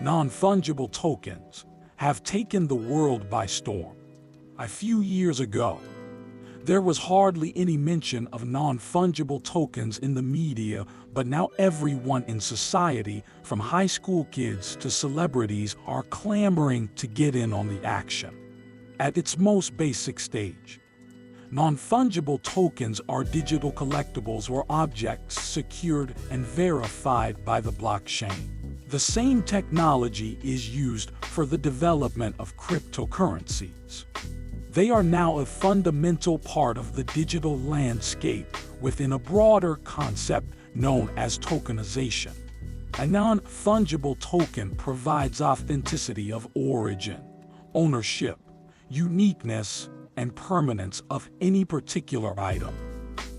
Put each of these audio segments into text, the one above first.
Non-fungible tokens have taken the world by storm. A few years ago, there was hardly any mention of non-fungible tokens in the media, but now everyone in society, from high school kids to celebrities, are clamoring to get in on the action. At its most basic stage, non-fungible tokens are digital collectibles or objects secured and verified by the blockchain. The same technology is used for the development of cryptocurrencies. They are now a fundamental part of the digital landscape within a broader concept known as tokenization. A non-fungible token provides authenticity of origin, ownership, uniqueness, and permanence of any particular item.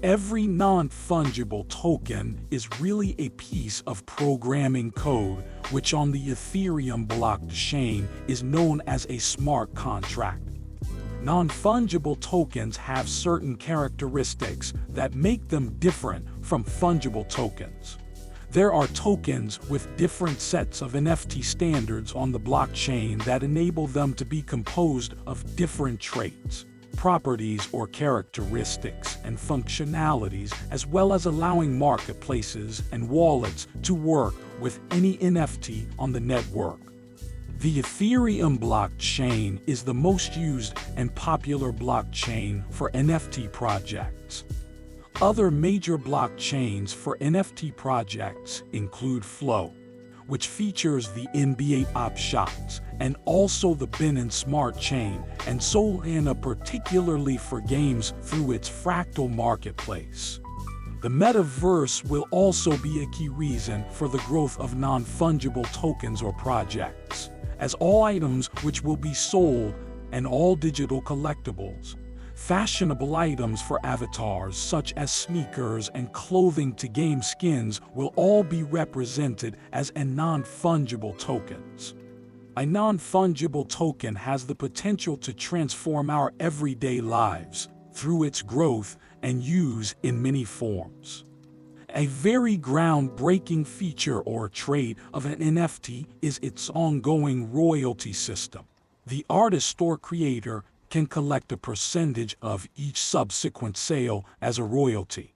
Every non-fungible token is really a piece of programming code, which on the Ethereum blockchain is known as a smart contract. Non-fungible tokens have certain characteristics that make them different from fungible tokens. There are tokens with different sets of NFT standards on the blockchain that enable them to be composed of different traits, properties or characteristics and functionalities, as well as allowing marketplaces and wallets to work with any NFT on the network. The Ethereum blockchain is the most used and popular blockchain for NFT projects. Other major blockchains for NFT projects include Flow, which features the NBA options, and also the Binance Smart Chain, and Solana particularly for games through its Fractal marketplace. The metaverse will also be a key reason for the growth of non-fungible tokens or projects, as all items which will be sold and all digital collectibles, fashionable items for avatars such as sneakers and clothing to game skins will all be represented as non-fungible tokens. A non-fungible token has the potential to transform our everyday lives through its growth and use in many forms. A very groundbreaking feature or trait of an NFT is its ongoing royalty system. The artist or creator can collect a percentage of each subsequent sale as a royalty.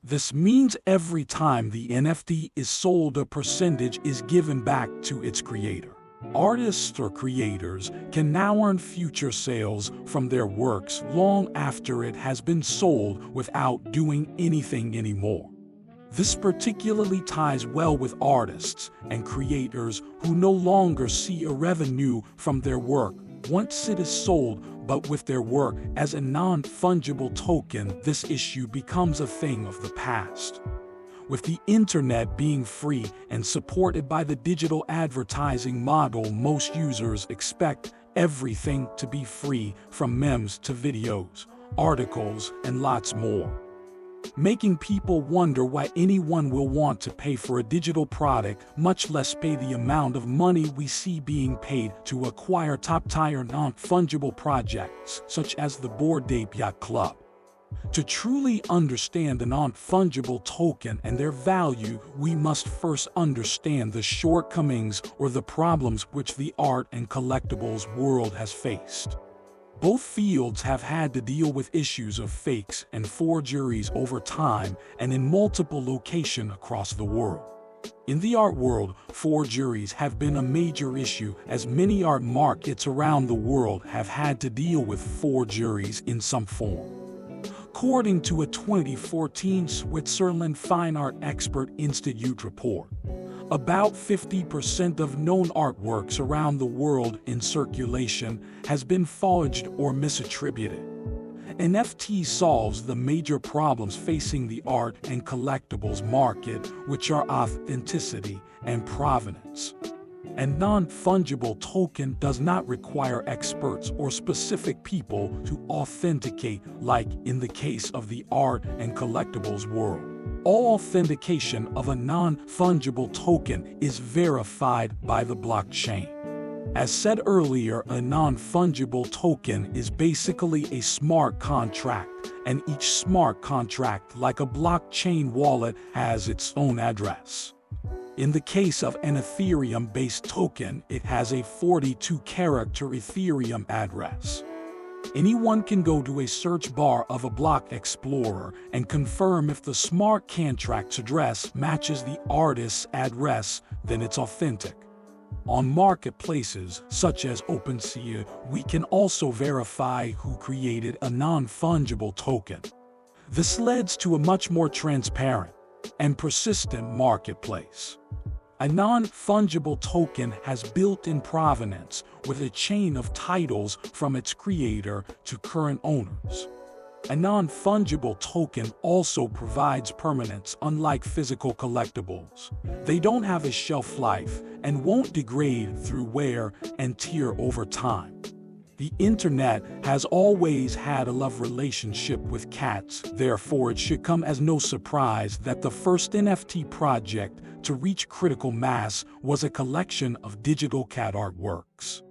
This means every time the NFT is sold, a percentage is given back to its creator. Artists or creators can now earn future sales from their works long after it has been sold without doing anything anymore. This particularly ties well with artists and creators who no longer see a revenue from their work once it is sold, but with their work as a non-fungible token, this issue becomes a thing of the past. With the internet being free and supported by the digital advertising model, most users expect everything to be free, from memes to videos, articles, and lots more, making people wonder why anyone will want to pay for a digital product, much less pay the amount of money we see being paid to acquire top-tier non-fungible projects, such as the Bored Ape Yacht Club. To truly understand the non-fungible token and their value, we must first understand the shortcomings or the problems which the art and collectibles world has faced. Both fields have had to deal with issues of fakes and forgeries over time and in multiple locations across the world. In the art world, forgeries have been a major issue, as many art markets around the world have had to deal with forgeries in some form. According to a 2014 Switzerland Fine Art Expert Institute report, about 50% of known artworks around the world in circulation has been forged or misattributed. NFT solves the major problems facing the art and collectibles market, which are authenticity and provenance. A non-fungible token does not require experts or specific people to authenticate, like in the case of the art and collectibles world. All authentication of a non-fungible token is verified by the blockchain. As said earlier, a non-fungible token is basically a smart contract, and each smart contract, like a blockchain wallet, has its own address. In the case of an Ethereum-based token, it has a 42-character Ethereum address. Anyone can go to a search bar of a block explorer and confirm if the smart contract's address matches the artist's address, then it's authentic. On marketplaces such as OpenSea, we can also verify who created a non-fungible token. This leads to a much more transparent and persistent marketplace. A non-fungible token has built-in provenance with a chain of titles from its creator to current owners. A non-fungible token also provides permanence, unlike physical collectibles. They don't have a shelf life and won't degrade through wear and tear over time. The internet has always had a love relationship with cats, therefore it should come as no surprise that the first NFT project to reach critical mass was a collection of digital cat artworks.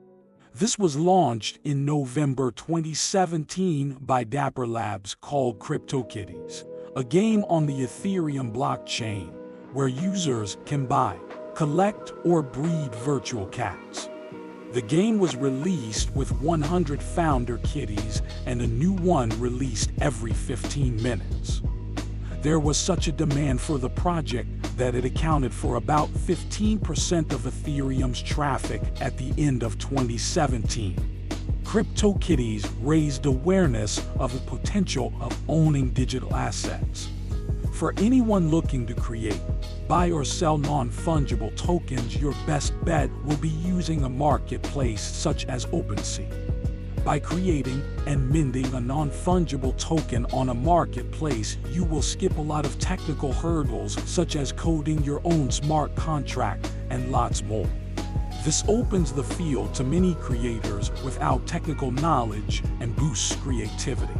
This was launched in November 2017 by Dapper Labs called CryptoKitties, a game on the Ethereum blockchain where users can buy, collect, or breed virtual cats. The game was released with 100 founder kitties and a new one released every 15 minutes. There was such a demand for the project that it accounted for about 15% of Ethereum's traffic at the end of 2017. CryptoKitties raised awareness of the potential of owning digital assets. For anyone looking to create, buy or sell non-fungible tokens, your best bet will be using a marketplace such as OpenSea. By creating and minting a non-fungible token on a marketplace, you will skip a lot of technical hurdles such as coding your own smart contract and lots more. This opens the field to many creators without technical knowledge and boosts creativity.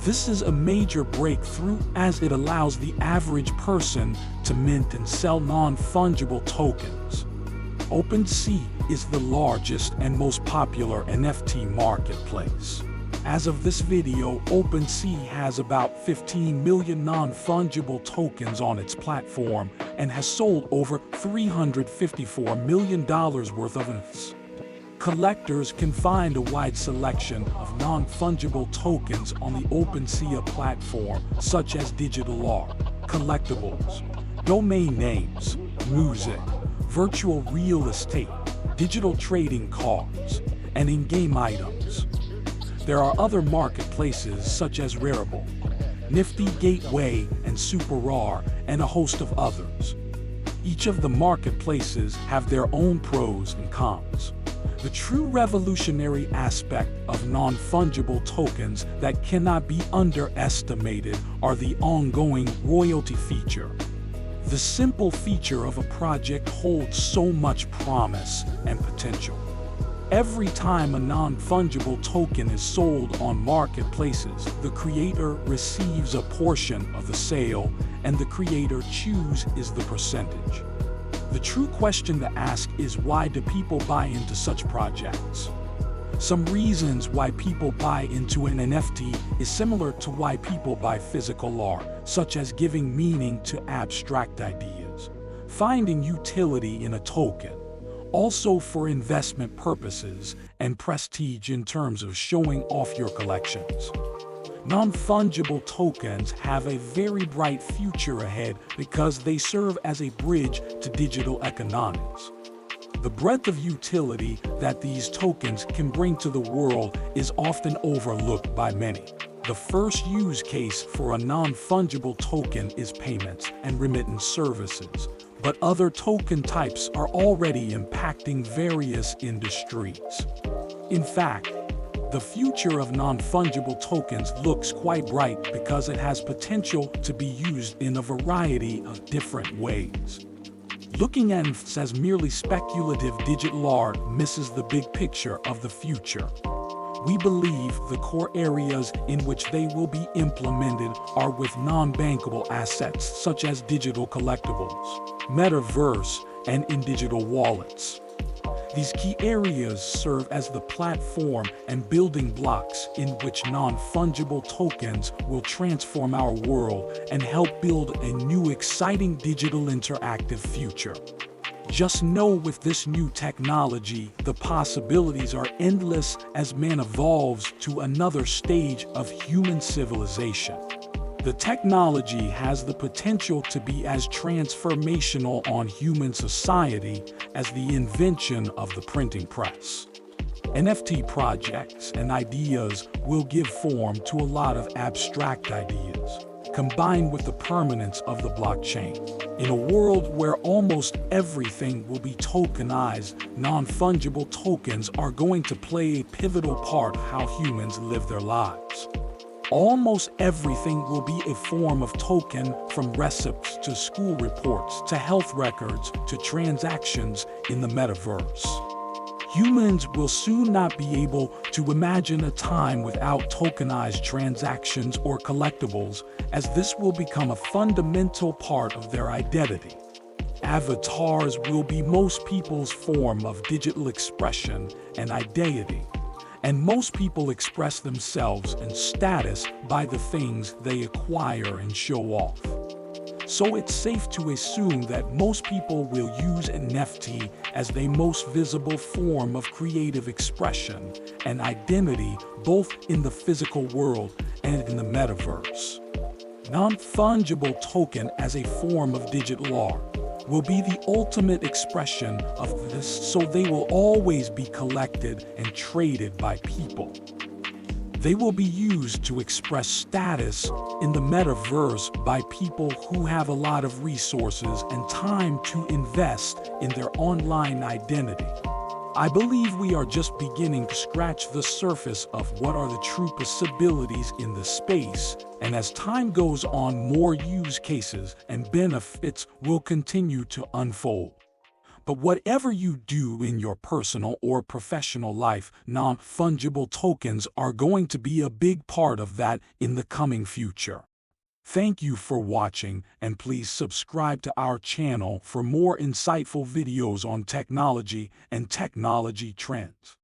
This is a major breakthrough as it allows the average person to mint and sell non-fungible tokens. OpenSea is the largest and most popular NFT marketplace. As of this video, OpenSea has about 15 million non-fungible tokens on its platform and has sold over $354 million worth of NFT'S. Collectors can find a wide selection of non-fungible tokens on the OpenSea platform, such as digital art, collectibles, domain names, music, virtual real estate, digital trading cards, and in-game items. There are other marketplaces such as Rarible, Nifty Gateway, and SuperRare, and a host of others. Each of the marketplaces have their own pros and cons. The true revolutionary aspect of non-fungible tokens that cannot be underestimated are the ongoing royalty feature. The simple feature of a project holds so much promise and potential. Every time a non-fungible token is sold on marketplaces, the creator receives a portion of the sale, and the creator chooses the percentage. The true question to ask is, why do people buy into such projects? Some reasons why people buy into an NFT is similar to why people buy physical art, such as giving meaning to abstract ideas, finding utility in a token, also for investment purposes, and prestige in terms of showing off your collections. Non-fungible tokens have a very bright future ahead because they serve as a bridge to digital economics. The breadth of utility that these tokens can bring to the world is often overlooked by many. The first use case for a non-fungible token is payments and remittance services, but other token types are already impacting various industries. In fact, the future of non-fungible tokens looks quite bright because it has potential to be used in a variety of different ways. Looking at NFTs as merely speculative digital art misses the big picture of the future. We believe the core areas in which they will be implemented are with non-bankable assets such as digital collectibles, metaverse, and in digital wallets. These key areas serve as the platform and building blocks in which non-fungible tokens will transform our world and help build a new exciting digital interactive future. Just know with this new technology, the possibilities are endless as man evolves to another stage of human civilization. The technology has the potential to be as transformational on human society as the invention of the printing press. NFT projects and ideas will give form to a lot of abstract ideas, combined with the permanence of the blockchain. In a world where almost everything will be tokenized, non-fungible tokens are going to play a pivotal part of how humans live their lives. Almost everything will be a form of token, from recipes to school reports to health records to transactions in the metaverse. Humans will soon not be able to imagine a time without tokenized transactions or collectibles, as this will become a fundamental part of their identity. Avatars will be most people's form of digital expression and identity, and most people express themselves and status by the things they acquire and show off. So it's safe to assume that most people will use NFT as their most visible form of creative expression and identity, both in the physical world and in the metaverse. Non-fungible token as a form of digital art will be the ultimate expression of this, so they will always be collected and traded by people. They will be used to express status in the metaverse by people who have a lot of resources and time to invest in their online identity. I believe we are just beginning to scratch the surface of what are the true possibilities in the space, and as time goes on, more use cases and benefits will continue to unfold. But whatever you do in your personal or professional life, non-fungible tokens are going to be a big part of that in the coming future. Thank you for watching, and please subscribe to our channel for more insightful videos on technology and technology trends.